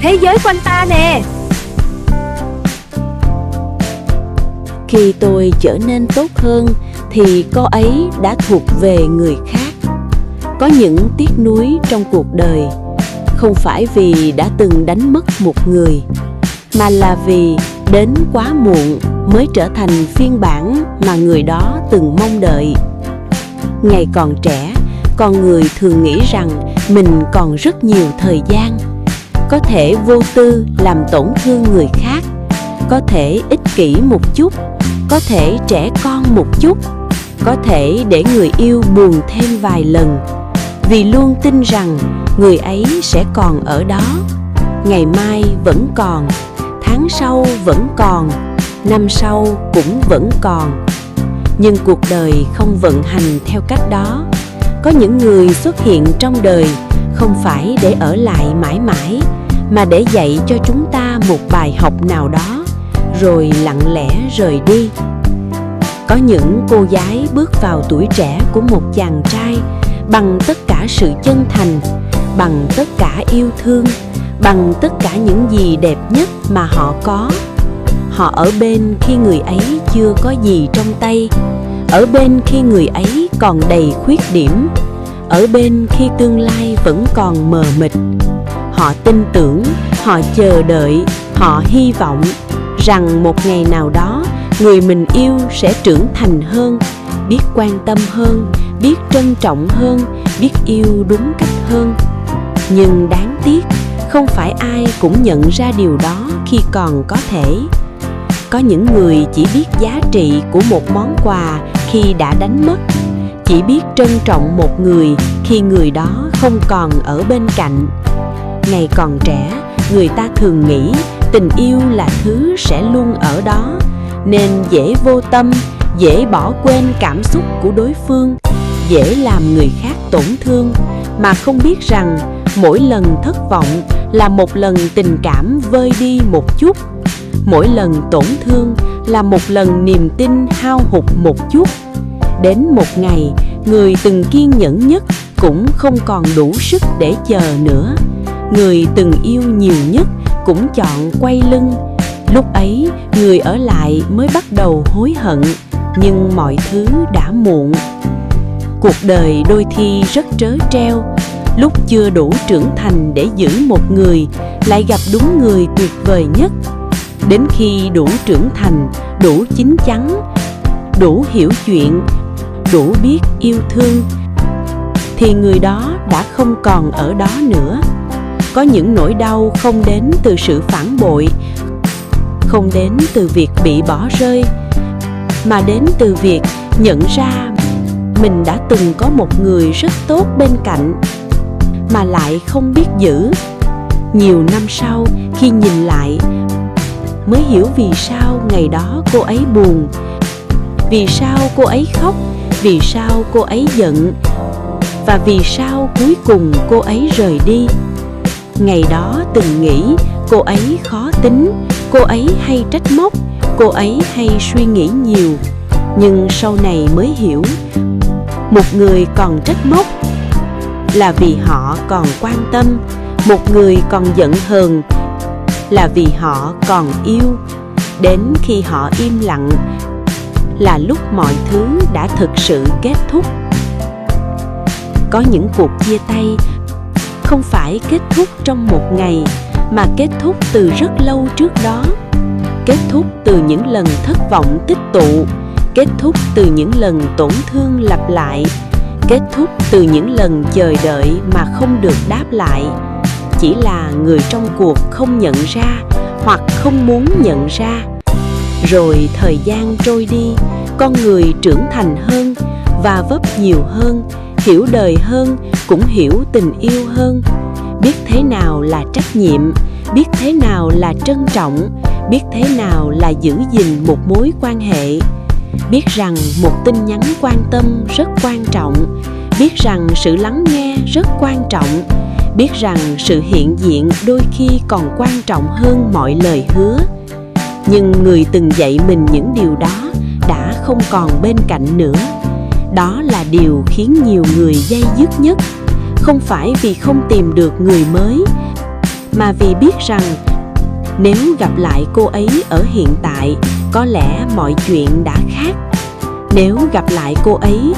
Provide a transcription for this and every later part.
thế giới quanh ta nè. Khi tôi trở nên tốt hơn thì cô ấy đã thuộc về người khác. Có những tiếc nuối trong cuộc đời, không phải vì đã từng đánh mất một người, mà là vì đến quá muộn mới trở thành phiên bản mà người đó từng mong đợi. Ngày còn trẻ, con người thường nghĩ rằng mình còn rất nhiều thời gian, có thể vô tư làm tổn thương người khác, có thể ích kỷ một chút, có thể trẻ con một chút, có thể để người yêu buồn thêm vài lần, vì luôn tin rằng người ấy sẽ còn ở đó. Ngày mai vẫn còn, tháng sau vẫn còn, năm sau cũng vẫn còn. Nhưng cuộc đời không vận hành theo cách đó. Có những người xuất hiện trong đời không phải để ở lại mãi mãi, mà để dạy cho chúng ta một bài học nào đó, rồi lặng lẽ rời đi. Có những cô gái bước vào tuổi trẻ của một chàng trai bằng tất cả sự chân thành, bằng tất cả yêu thương, bằng tất cả những gì đẹp nhất mà họ có. Họ ở bên khi người ấy chưa có gì trong tay, ở bên khi người ấy còn đầy khuyết điểm, ở bên khi tương lai vẫn còn mờ mịt. Họ tin tưởng, họ chờ đợi, họ hy vọng rằng một ngày nào đó người mình yêu sẽ trưởng thành hơn, biết quan tâm hơn, biết trân trọng hơn, biết yêu đúng cách hơn. Nhưng đáng tiếc, không phải ai cũng nhận ra điều đó khi còn có thể. Có những người chỉ biết giá trị của một món quà khi đã đánh mất, chỉ biết trân trọng một người khi người đó không còn ở bên cạnh. Ngày còn trẻ, người ta thường nghĩ tình yêu là thứ sẽ luôn ở đó, nên dễ vô tâm, dễ bỏ quên cảm xúc của đối phương, dễ làm người khác tổn thương, mà không biết rằng mỗi lần thất vọng là một lần tình cảm vơi đi một chút, mỗi lần tổn thương là một lần niềm tin hao hụt một chút. Đến một ngày, người từng kiên nhẫn nhất cũng không còn đủ sức để chờ nữa. Người từng yêu nhiều nhất cũng chọn quay lưng. Lúc ấy, người ở lại mới bắt đầu hối hận, nhưng mọi thứ đã muộn. Cuộc đời đôi khi rất trớ trêu. Lúc chưa đủ trưởng thành để giữ một người, lại gặp đúng người tuyệt vời nhất. Đến khi đủ trưởng thành, đủ chín chắn, đủ hiểu chuyện, đủ biết yêu thương, thì người đó đã không còn ở đó nữa. Có những nỗi đau không đến từ sự phản bội, không đến từ việc bị bỏ rơi, mà đến từ việc nhận ra mình đã từng có một người rất tốt bên cạnh, mà lại không biết giữ. Nhiều năm sau, khi nhìn lại, mới hiểu vì sao ngày đó cô ấy buồn, vì sao cô ấy khóc, vì sao cô ấy giận, và vì sao cuối cùng cô ấy rời đi. Ngày đó từng nghĩ cô ấy khó tính, cô ấy hay trách móc, cô ấy hay suy nghĩ nhiều. Nhưng sau này mới hiểu, một người còn trách móc là vì họ còn quan tâm, một người còn giận hờn là vì họ còn yêu. Đến khi họ im lặng là lúc mọi thứ đã thực sự kết thúc. Có những cuộc chia tay không phải kết thúc trong một ngày, mà kết thúc từ rất lâu trước đó. Kết thúc từ những lần thất vọng tích tụ, kết thúc từ những lần tổn thương lặp lại, kết thúc từ những lần chờ đợi mà không được đáp lại. Chỉ là người trong cuộc không nhận ra, hoặc không muốn nhận ra. Rồi thời gian trôi đi, con người trưởng thành hơn, và vấp nhiều hơn, hiểu đời hơn, cũng hiểu tình yêu hơn. Biết thế nào là trách nhiệm, biết thế nào là trân trọng, biết thế nào là giữ gìn một mối quan hệ. Biết rằng một tin nhắn quan tâm rất quan trọng, biết rằng sự lắng nghe rất quan trọng, biết rằng sự hiện diện đôi khi còn quan trọng hơn mọi lời hứa. Nhưng người từng dạy mình những điều đó đã không còn bên cạnh nữa. Đó là điều khiến nhiều người day dứt nhất. Không phải vì không tìm được người mới, mà vì biết rằng nếu gặp lại cô ấy ở hiện tại, có lẽ mọi chuyện đã khác. Nếu gặp lại cô ấy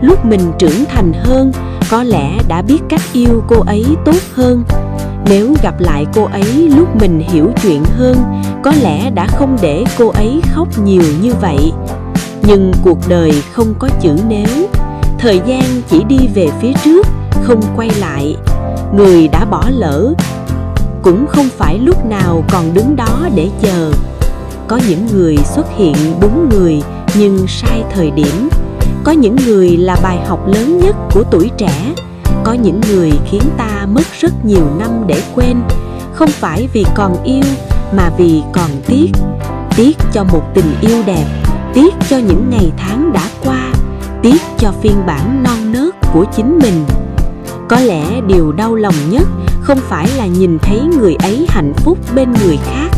lúc mình trưởng thành hơn, có lẽ đã biết cách yêu cô ấy tốt hơn. Nếu gặp lại cô ấy lúc mình hiểu chuyện hơn, có lẽ đã không để cô ấy khóc nhiều như vậy. Nhưng cuộc đời không có chữ nếu. Thời gian chỉ đi về phía trước, không quay lại. Người đã bỏ lỡ cũng không phải lúc nào còn đứng đó để chờ. Có những người xuất hiện đúng người nhưng sai thời điểm. Có những người là bài học lớn nhất của tuổi trẻ. Có những người khiến ta mất rất nhiều năm để quên, không phải vì còn yêu mà vì còn tiếc. Tiếc cho một tình yêu đẹp, tiếc cho những ngày tháng đã qua, tiếc cho phiên bản non nớt của chính mình. Có lẽ điều đau lòng nhất không phải là nhìn thấy người ấy hạnh phúc bên người khác,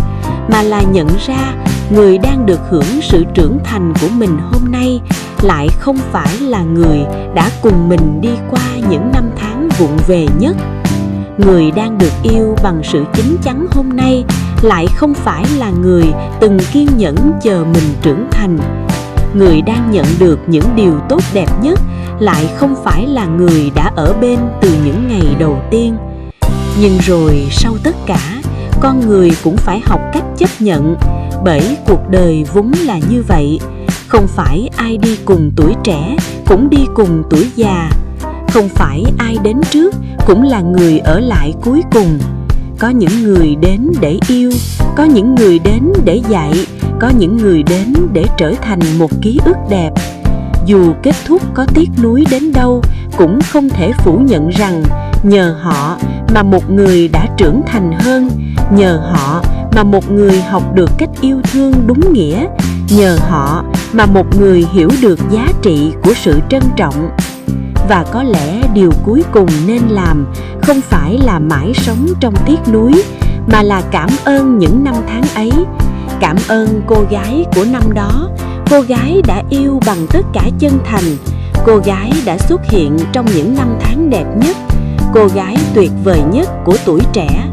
mà là nhận ra người đang được hưởng sự trưởng thành của mình hôm nay lại không phải là người đã cùng mình đi qua những năm tháng vụng về nhất. Người đang được yêu bằng sự chín chắn hôm nay lại không phải là người từng kiên nhẫn chờ mình trưởng thành. Người đang nhận được những điều tốt đẹp nhất lại không phải là người đã ở bên từ những ngày đầu tiên. Nhưng rồi sau tất cả, con người cũng phải học cách chấp nhận, bởi cuộc đời vốn là như vậy. Không phải ai đi cùng tuổi trẻ cũng đi cùng tuổi già. Không phải ai đến trước cũng là người ở lại cuối cùng. Có những người đến để yêu, có những người đến để dạy, có những người đến để trở thành một ký ức đẹp. Dù kết thúc có tiếc nuối đến đâu, cũng không thể phủ nhận rằng nhờ họ mà một người đã trưởng thành hơn, nhờ họ mà một người học được cách yêu thương đúng nghĩa, nhờ họ mà một người hiểu được giá trị của sự trân trọng. Và có lẽ điều cuối cùng nên làm không phải là mãi sống trong tiếc nuối, mà là cảm ơn những năm tháng ấy. Cảm ơn cô gái của năm đó, cô gái đã yêu bằng tất cả chân thành, cô gái đã xuất hiện trong những năm tháng đẹp nhất, cô gái tuyệt vời nhất của tuổi trẻ.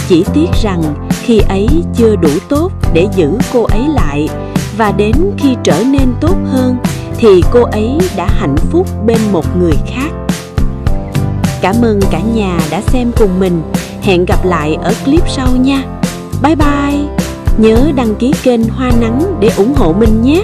Chỉ tiếc rằng khi ấy chưa đủ tốt để giữ cô ấy lại, và đến khi trở nên tốt hơn thì cô ấy đã hạnh phúc bên một người khác. Cảm ơn cả nhà đã xem cùng mình. Hẹn gặp lại ở clip sau nha. Bye bye. Nhớ đăng ký kênh Hoa Nắng để ủng hộ mình nhé.